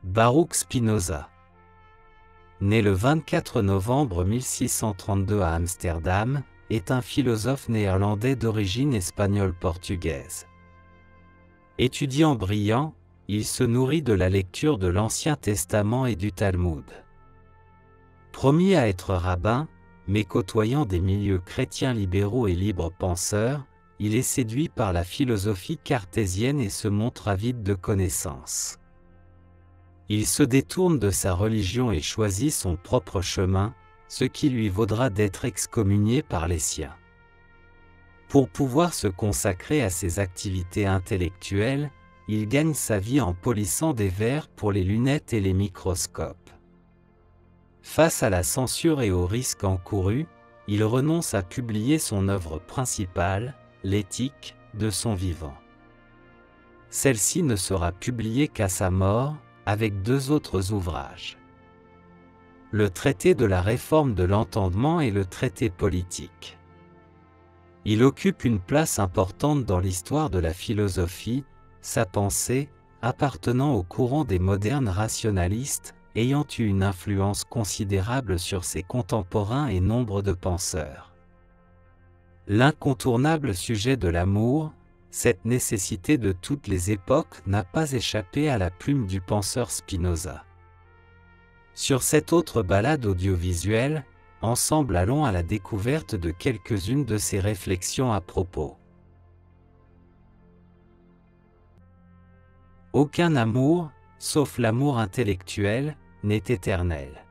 Baruch Spinoza. Né le 24 novembre 1632 à Amsterdam, est un philosophe néerlandais d'origine espagnole-portugaise. Étudiant brillant, il se nourrit de la lecture de l'Ancien Testament et du Talmud. Promis à être rabbin, mais côtoyant des milieux chrétiens libéraux et libres penseurs, il est séduit par la philosophie cartésienne et se montre avide de connaissances. Il se détourne de sa religion et choisit son propre chemin, ce qui lui vaudra d'être excommunié par les siens. Pour pouvoir se consacrer à ses activités intellectuelles, il gagne sa vie en polissant des verres pour les lunettes et les microscopes. Face à la censure et aux risques encourus, il renonce à publier son œuvre principale, l'Éthique, de son vivant. Celle-ci ne sera publiée qu'à sa mort, avec 2 autres ouvrages. Le traité de la réforme de l'entendement et le traité politique. Il occupe une place importante dans l'histoire de la philosophie, sa pensée, appartenant au courant des modernes rationalistes, ayant eu une influence considérable sur ses contemporains et nombre de penseurs. L'incontournable sujet de l'amour, cette nécessité de toutes les époques n'a pas échappé à la plume du penseur Spinoza. Sur cette autre balade audiovisuelle, ensemble allons à la découverte de quelques-unes de ses réflexions à propos. Aucun amour, sauf l'amour intellectuel, n'est éternel.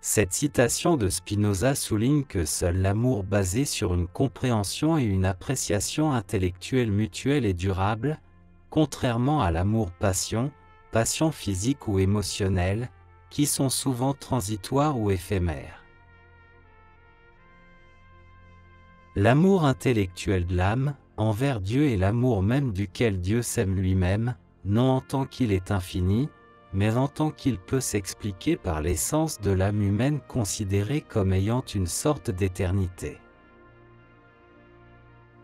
Cette citation de Spinoza souligne que seul l'amour basé sur une compréhension et une appréciation intellectuelle mutuelle est durable, contrairement à l'amour-passion, passion physique ou émotionnelle, qui sont souvent transitoires ou éphémères. L'amour intellectuel de l'âme, envers Dieu est l'amour même duquel Dieu s'aime lui-même, non en tant qu'il est infini, mais en tant qu'il peut s'expliquer par l'essence de l'âme humaine considérée comme ayant une sorte d'éternité.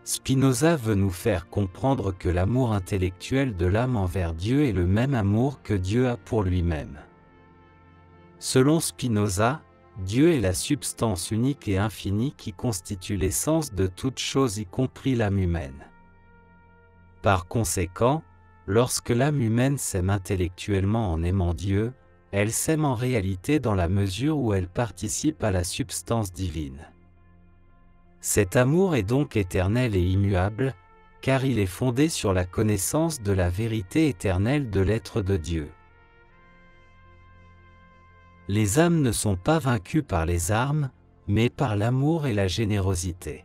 Spinoza veut nous faire comprendre que l'amour intellectuel de l'âme envers Dieu est le même amour que Dieu a pour lui-même. Selon Spinoza, Dieu est la substance unique et infinie qui constitue l'essence de toute chose y compris l'âme humaine. Par conséquent, lorsque l'âme humaine s'aime intellectuellement en aimant Dieu, elle s'aime en réalité dans la mesure où elle participe à la substance divine. Cet amour est donc éternel et immuable, car il est fondé sur la connaissance de la vérité éternelle de l'être de Dieu. Les âmes ne sont pas vaincues par les armes, mais par l'amour et la générosité.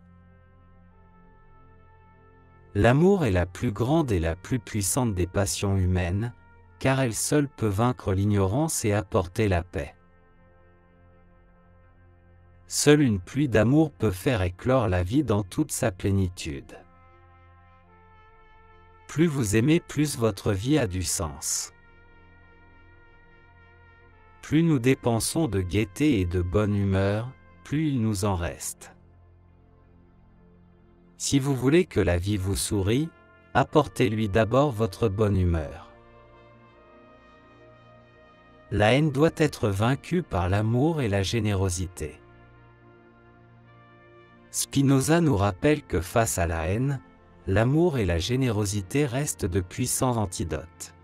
L'amour est la plus grande et la plus puissante des passions humaines, car elle seule peut vaincre l'ignorance et apporter la paix. Seule une pluie d'amour peut faire éclore la vie dans toute sa plénitude. Plus vous aimez, plus votre vie a du sens. Plus nous dépensons de gaieté et de bonne humeur, plus il nous en reste. Si vous voulez que la vie vous sourie, apportez-lui d'abord votre bonne humeur. La haine doit être vaincue par l'amour et la générosité. Spinoza nous rappelle que face à la haine, l'amour et la générosité restent de puissants antidotes.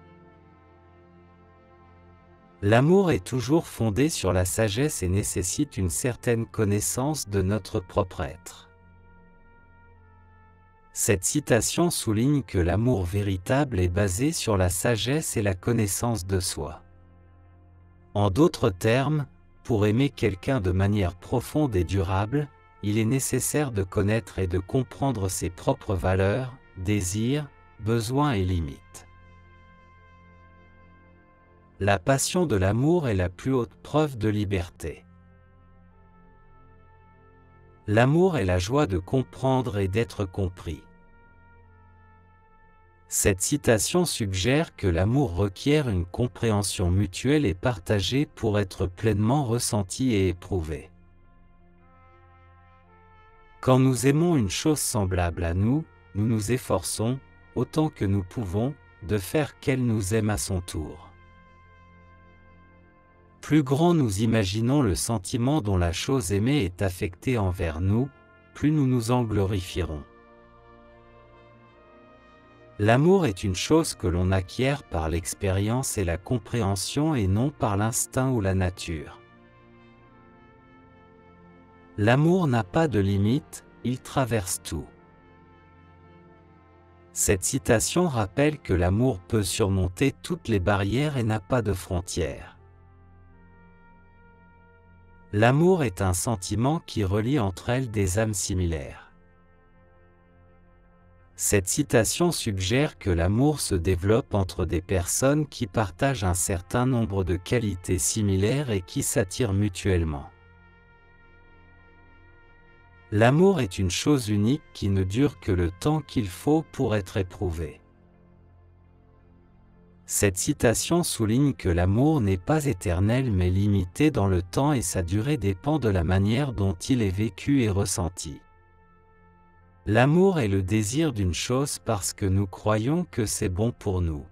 L'amour est toujours fondé sur la sagesse et nécessite une certaine connaissance de notre propre être. Cette citation souligne que l'amour véritable est basé sur la sagesse et la connaissance de soi. En d'autres termes, pour aimer quelqu'un de manière profonde et durable, il est nécessaire de connaître et de comprendre ses propres valeurs, désirs, besoins et limites. La passion de l'amour est la plus haute preuve de liberté. L'amour est la joie de comprendre et d'être compris. Cette citation suggère que l'amour requiert une compréhension mutuelle et partagée pour être pleinement ressenti et éprouvé. Quand nous aimons une chose semblable à nous, nous nous efforçons, autant que nous pouvons, de faire qu'elle nous aime à son tour. Plus grand nous imaginons le sentiment dont la chose aimée est affectée envers nous, plus nous nous en glorifierons. L'amour est une chose que l'on acquiert par l'expérience et la compréhension et non par l'instinct ou la nature. L'amour n'a pas de limite, il traverse tout. Cette citation rappelle que l'amour peut surmonter toutes les barrières et n'a pas de frontières. L'amour est un sentiment qui relie entre elles des âmes similaires. Cette citation suggère que l'amour se développe entre des personnes qui partagent un certain nombre de qualités similaires et qui s'attirent mutuellement. L'amour est une chose unique qui ne dure que le temps qu'il faut pour être éprouvée. Cette citation souligne que l'amour n'est pas éternel mais limité dans le temps et sa durée dépend de la manière dont il est vécu et ressenti. L'amour est le désir d'une chose parce que nous croyons que c'est bon pour nous.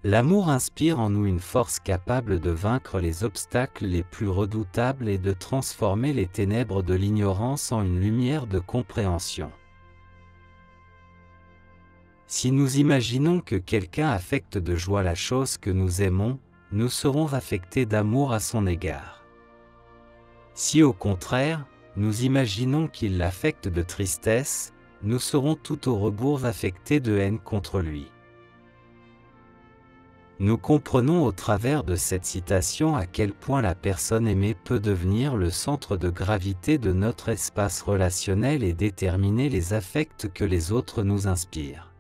L'amour inspire en nous une force capable de vaincre les obstacles les plus redoutables et de transformer les ténèbres de l'ignorance en une lumière de compréhension. Si nous imaginons que quelqu'un affecte de joie la chose que nous aimons, nous serons affectés d'amour à son égard. Si au contraire, nous imaginons qu'il l'affecte de tristesse, nous serons tout au rebours affectés de haine contre lui. Nous comprenons au travers de cette citation à quel point la personne aimée peut devenir le centre de gravité de notre espace relationnel et déterminer les affects que les autres nous inspirent.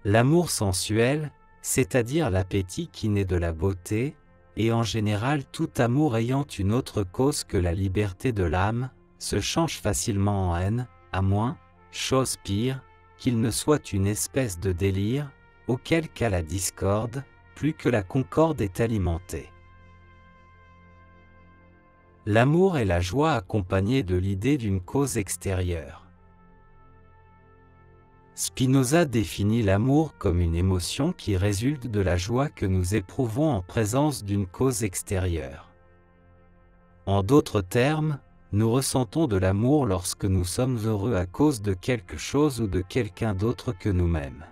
L'amour sensuel, c'est-à-dire l'appétit qui naît de la beauté, et en général tout amour ayant une autre cause que la liberté de l'âme, se change facilement en haine, à moins, chose pire, qu'il ne soit une espèce de délire, auquel cas la discorde, plus que la concorde est alimentée. L'amour est la joie accompagnée de l'idée d'une cause extérieure. Spinoza définit l'amour comme une émotion qui résulte de la joie que nous éprouvons en présence d'une cause extérieure. En d'autres termes, nous ressentons de l'amour lorsque nous sommes heureux à cause de quelque chose ou de quelqu'un d'autre que nous-mêmes.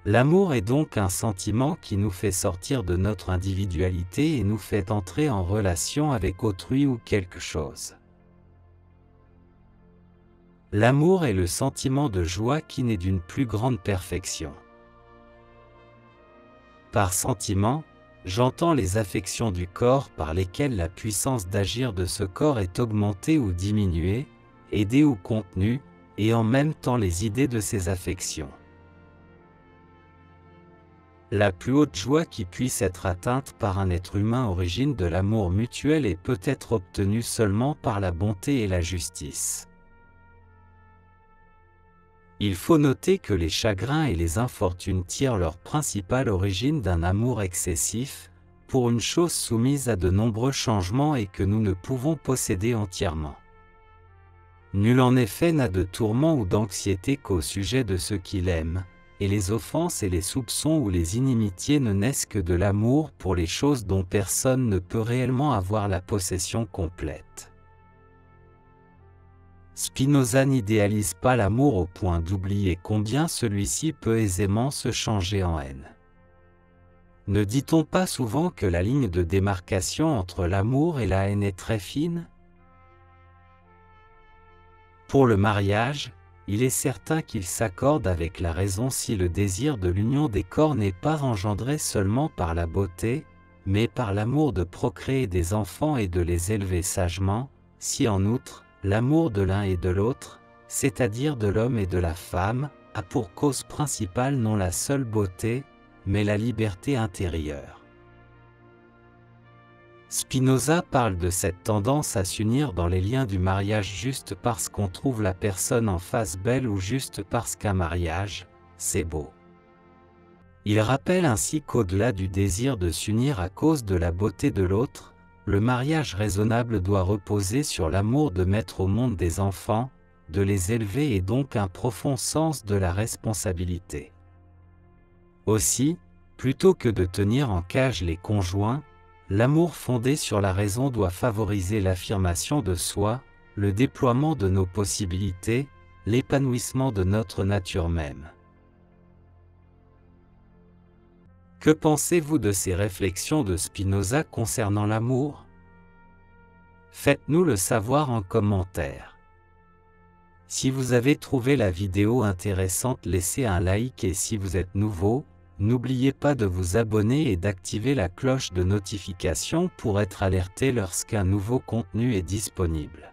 L'amour est donc un sentiment qui nous fait sortir de notre individualité et nous fait entrer en relation avec autrui ou quelque chose. L'amour est le sentiment de joie qui naît d'une plus grande perfection. Par sentiment, j'entends les affections du corps par lesquelles la puissance d'agir de ce corps est augmentée ou diminuée, aidée ou contenue, et en même temps les idées de ces affections. La plus haute joie qui puisse être atteinte par un être humain origine de l'amour mutuel et peut être obtenue seulement par la bonté et la justice. Il faut noter que les chagrins et les infortunes tirent leur principale origine d'un amour excessif, pour une chose soumise à de nombreux changements et que nous ne pouvons posséder entièrement. Nul en effet n'a de tourment ou d'anxiété qu'au sujet de ce qu'il aime, et les offenses et les soupçons ou les inimitiés ne naissent que de l'amour pour les choses dont personne ne peut réellement avoir la possession complète. Spinoza n'idéalise pas l'amour au point d'oublier combien celui-ci peut aisément se changer en haine. Ne dit-on pas souvent que la ligne de démarcation entre l'amour et la haine est très fine ? Pour le mariage, il est certain qu'il s'accorde avec la raison si le désir de l'union des corps n'est pas engendré seulement par la beauté, mais par l'amour de procréer des enfants et de les élever sagement, si en outre, l'amour de l'un et de l'autre, c'est-à-dire de l'homme et de la femme, a pour cause principale non la seule beauté, mais la liberté intérieure. Spinoza parle de cette tendance à s'unir dans les liens du mariage juste parce qu'on trouve la personne en face belle ou juste parce qu'un mariage, c'est beau. Il rappelle ainsi qu'au-delà du désir de s'unir à cause de la beauté de l'autre, le mariage raisonnable doit reposer sur l'amour de mettre au monde des enfants, de les élever et donc un profond sens de la responsabilité. Aussi, plutôt que de tenir en cage les conjoints, l'amour fondé sur la raison doit favoriser l'affirmation de soi, le déploiement de nos possibilités, l'épanouissement de notre nature même. Que pensez-vous de ces réflexions de Spinoza concernant l'amour? Faites-nous le savoir en commentaire. Si vous avez trouvé la vidéo intéressante, laissez un like et si vous êtes nouveau, n'oubliez pas de vous abonner et d'activer la cloche de notification pour être alerté lorsqu'un nouveau contenu est disponible.